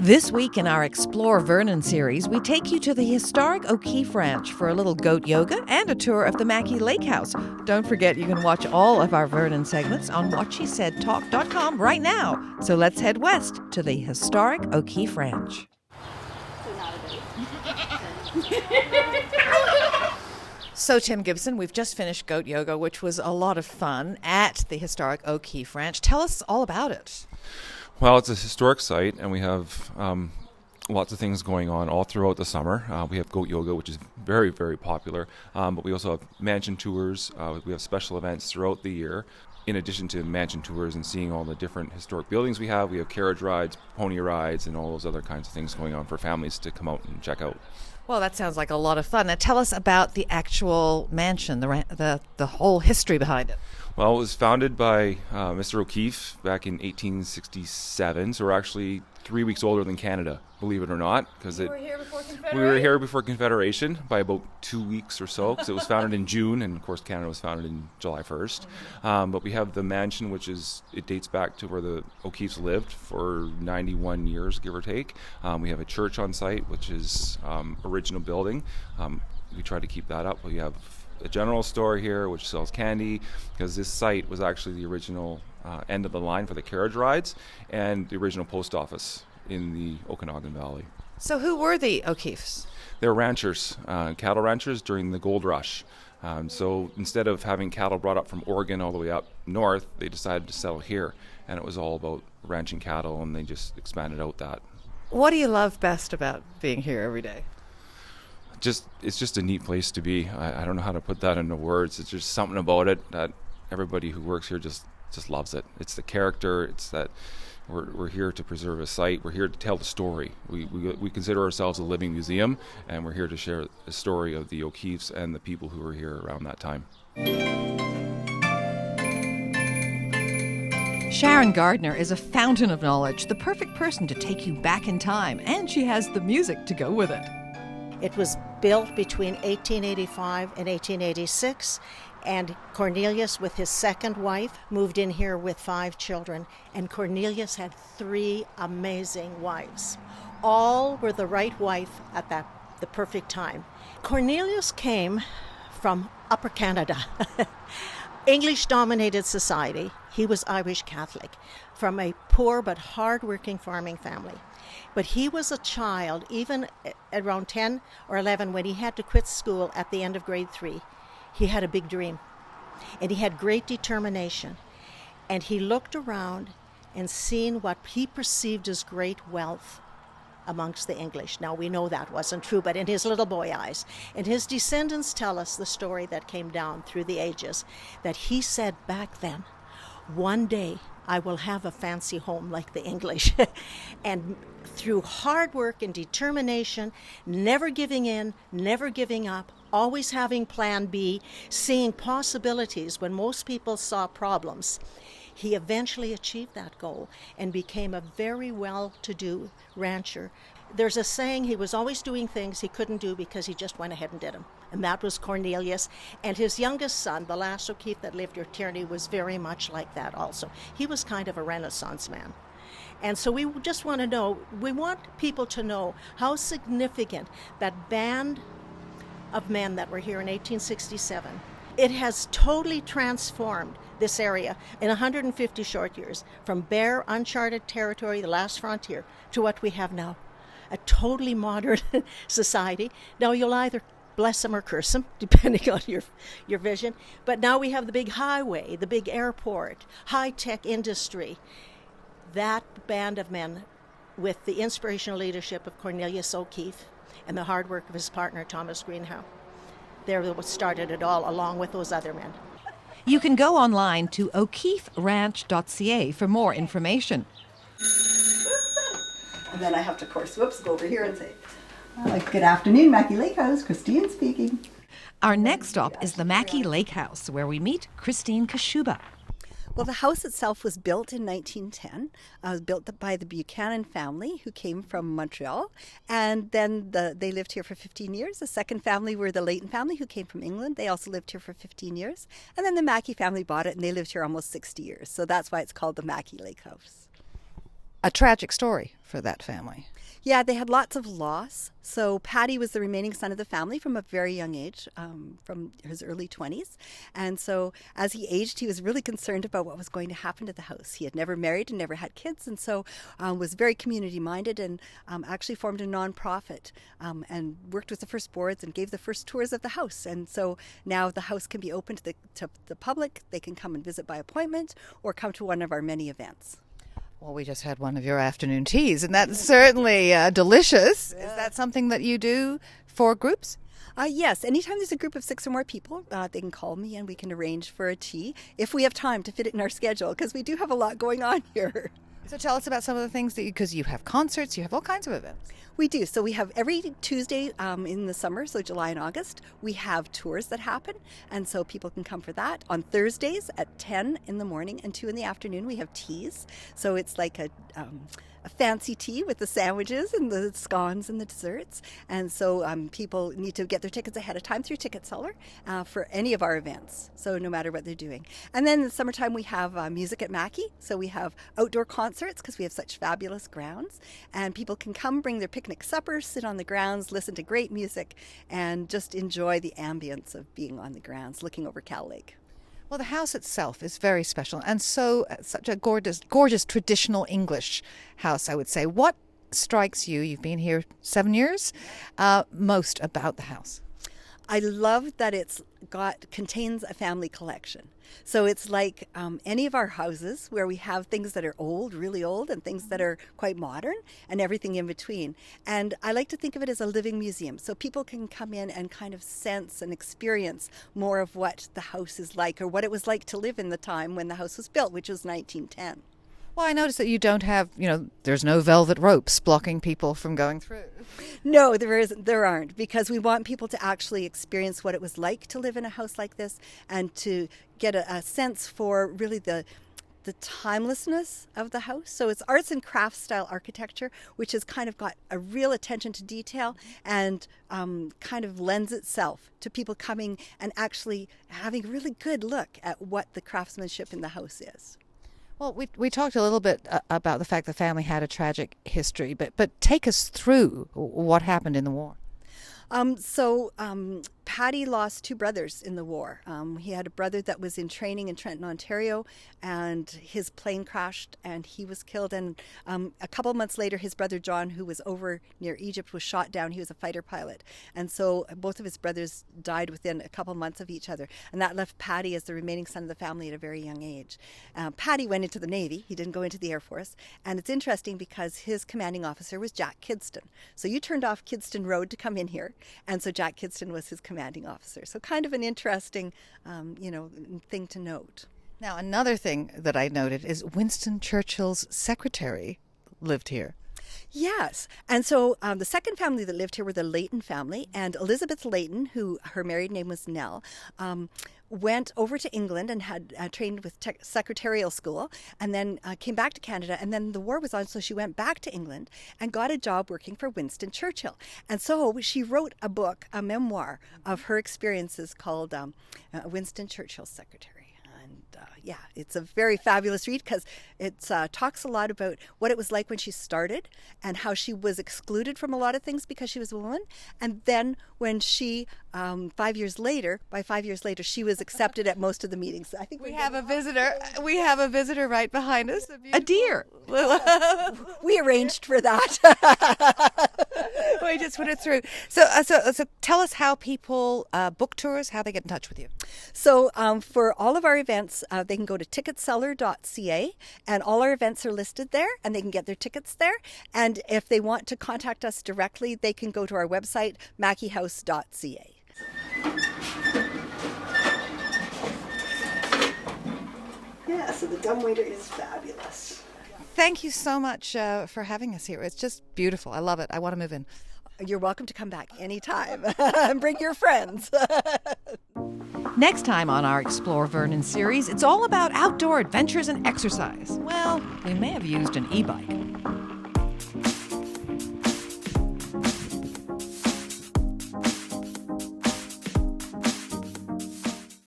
This week in our Explore Vernon series, we take you to the historic O'Keefe Ranch for a little goat yoga and a tour of the Mackie Lake House. Don't forget you can watch all of our Vernon segments on whatshesaidtalk.com right now. So let's head west to the historic O'Keefe Ranch. So, Tim Gibson, we've just finished goat yoga, which was a lot of fun at the historic O'Keefe Ranch. Tell us all about it. Well, it's a historic site, and we have lots of things going on all throughout the summer. We have goat yoga, which is very, very popular, but we also have mansion tours. We have special events throughout the year. In addition to mansion tours and seeing all the different historic buildings we have carriage rides, pony rides, and all those other kinds of things going on for families to come out and check out. Well, that sounds like a lot of fun. Now, tell us about the actual mansion, the whole history behind it. Well, it was founded by Mr. O'Keefe back in 1867, so we're actually 3 weeks older than Canada, believe it or not. We were here before Confederation? We were here before Confederation by about 2 weeks or so, because it was founded in June, and of course Canada was founded in July 1st. But we have the mansion, it dates back to where the O'Keefes lived for 91 years, give or take. We have a church on site, which is original building. We try to keep that up. We have a general store here which sells candy, because this site was actually the original end of the line for the carriage rides and the original post office in the Okanagan Valley. So who were the O'Keefes? They were ranchers, cattle ranchers during the gold rush. So instead of having cattle brought up from Oregon all the way up north, they decided to settle here, and it was all about ranching cattle, and they just expanded out that. What do you love best about being here every day? It's just a neat place to be. I don't know how to put that into words. It's just something about it that everybody who works here just loves it. It's the character. It's that we're here to preserve a site. We're here to tell the story. We consider ourselves a living museum, and we're here to share the story of the O'Keefes and the people who were here around that time. Sharon Gardner is a fountain of knowledge, the perfect person to take you back in time, and she has the music to go with it. It was built between 1885 and 1886, and Cornelius, with his second wife, moved in here with 5 children, and Cornelius had 3 amazing wives. All were the right wife at the perfect time. Cornelius came from Upper Canada, English-dominated society. He was Irish Catholic, from a poor but hard-working farming family. But he was a child, even around 10 or 11, when he had to quit school at the end of grade 3. He had a big dream, and he had great determination. And he looked around and seen what he perceived as great wealth amongst the English. Now, we know that wasn't true, but in his little boy eyes. And his descendants tell us the story that came down through the ages, that he said back then, one day I will have a fancy home like the English. And through hard work and determination, never giving in, never giving up, always having plan B, seeing possibilities when most people saw problems, he eventually achieved that goal and became a very well-to-do rancher. There's a saying, he was always doing things he couldn't do because he just went ahead and did them. And that was Cornelius. And his youngest son, the last O'Keefe that lived here, Tierney, was very much like that also. He was kind of a Renaissance man. And so we just want to know, we want people to know how significant that band of men that were here in 1867, it has totally transformed this area in 150 short years, from bare, uncharted territory, the last frontier, to what we have now. A totally modern society. Now you'll either bless them or curse them, depending on your vision. But now we have the big highway, the big airport, high-tech industry. That band of men, with the inspirational leadership of Cornelius O'Keefe and the hard work of his partner, Thomas Greenhow, they're what started it all, along with those other men. You can go online to o'keeferanch.ca for more information. And then I have to, of course, go over here and say, good afternoon, Mackie Lake House, Christine speaking. Our next stop is the Mackie Lake House, where we meet Christine Kashuba. Well, the house itself was built in 1910. It was built by the Buchanan family, who came from Montreal. And then they lived here for 15 years. The second family were the Leighton family, who came from England. They also lived here for 15 years. And then the Mackie family bought it, and they lived here almost 60 years. So that's why it's called the Mackie Lake House. a tragic story for that family. Yeah, they had lots of loss. So Paddy was the remaining son of the family from a very young age, from his early 20s. And so as he aged, he was really concerned about what was going to happen to the house. He had never married and never had kids, and so was very community-minded, and actually formed a nonprofit and worked with the first boards and gave the first tours of the house. And so now the house can be open to the public. They can come and visit by appointment or come to one of our many events. Well, we just had one of your afternoon teas, and that's certainly delicious. Is that something that you do for groups? Yes, anytime there's a group of 6 or more people, they can call me and we can arrange for a tea if we have time to fit it in our schedule, because we do have a lot going on here. So tell us about some of the things that because you have concerts, you have all kinds of events. We do. So we have every Tuesday in the summer, so July and August, we have tours that happen. And so people can come for that. On Thursdays at 10 in the morning and 2 in the afternoon, we have teas. So it's like a fancy tea with the sandwiches and the scones and the desserts. And so people need to get their tickets ahead of time through Ticket Seller for any of our events, so no matter what they're doing. And then in the summertime, we have music at Mackie. So we have outdoor concerts because we have such fabulous grounds. And people can come bring their picnic suppers, sit on the grounds, listen to great music, and just enjoy the ambience of being on the grounds, looking over Cal Lake. Well, the house itself is very special, and such a gorgeous traditional English house, I would say. What strikes you, you've been here 7 years, most about the house? I love that contains a family collection. So it's like any of our houses where we have things that are old, really old, and things that are quite modern, and everything in between. And I like to think of it as a living museum, so people can come in and kind of sense and experience more of what the house is like, or what it was like to live in the time when the house was built, which was 1910. Well, I noticed that you don't have, there's no velvet ropes blocking people from going through. No, there aren't, because we want people to actually experience what it was like to live in a house like this, and to get a sense for really the timelessness of the house. So it's arts and crafts style architecture, which has kind of got a real attention to detail, and kind of lends itself to people coming and actually having a really good look at what the craftsmanship in the house is. Well, we talked a little bit about the fact the family had a tragic history, but take us through what happened in the war. Paddy lost 2 brothers in the war. He had a brother that was in training in Trenton, Ontario, and his plane crashed and he was killed. And a couple months later, his brother John, who was over near Egypt, was shot down. He was a fighter pilot. And so both of his brothers died within a couple months of each other. And that left Paddy as the remaining son of the family at a very young age. Paddy went into the Navy. He didn't go into the Air Force. And it's interesting because his commanding officer was Jack Kidston. So you turned off Kidston Road to come in here. And so Jack Kidston was his commanding officer. So kind of an interesting, thing to note. Now, another thing that I noted is Winston Churchill's secretary lived here. Yes. And so the second family that lived here were the Leighton family, and Elizabeth Leighton, who her married name was Nell, went over to England and had trained with secretarial school, and then came back to Canada, and then the war was on, so she went back to England and got a job working for Winston Churchill. And so she wrote a book, a memoir of her experiences called Winston Churchill's Secretary. It's a very fabulous read because it talks a lot about what it was like when she started and how she was excluded from a lot of things because she was a woman. And then when she, 5 years later, she was accepted at most of the meetings. I think we have a visitor. We have a visitor right behind us. A deer. We arranged for that. We just put it through. So tell us how people book tours, how they get in touch with you. So for all of our events, they can go to ticketseller.ca, and all our events are listed there, and they can get their tickets there. And if they want to contact us directly, they can go to our website, mackiehouse.ca. Yeah, so the dumbwaiter is fabulous. Thank you so much for having us here. It's just beautiful. I love it. I want to move in. You're welcome to come back anytime and bring your friends. Next time on our Explore Vernon series, it's all about outdoor adventures and exercise. Well, we may have used an e-bike.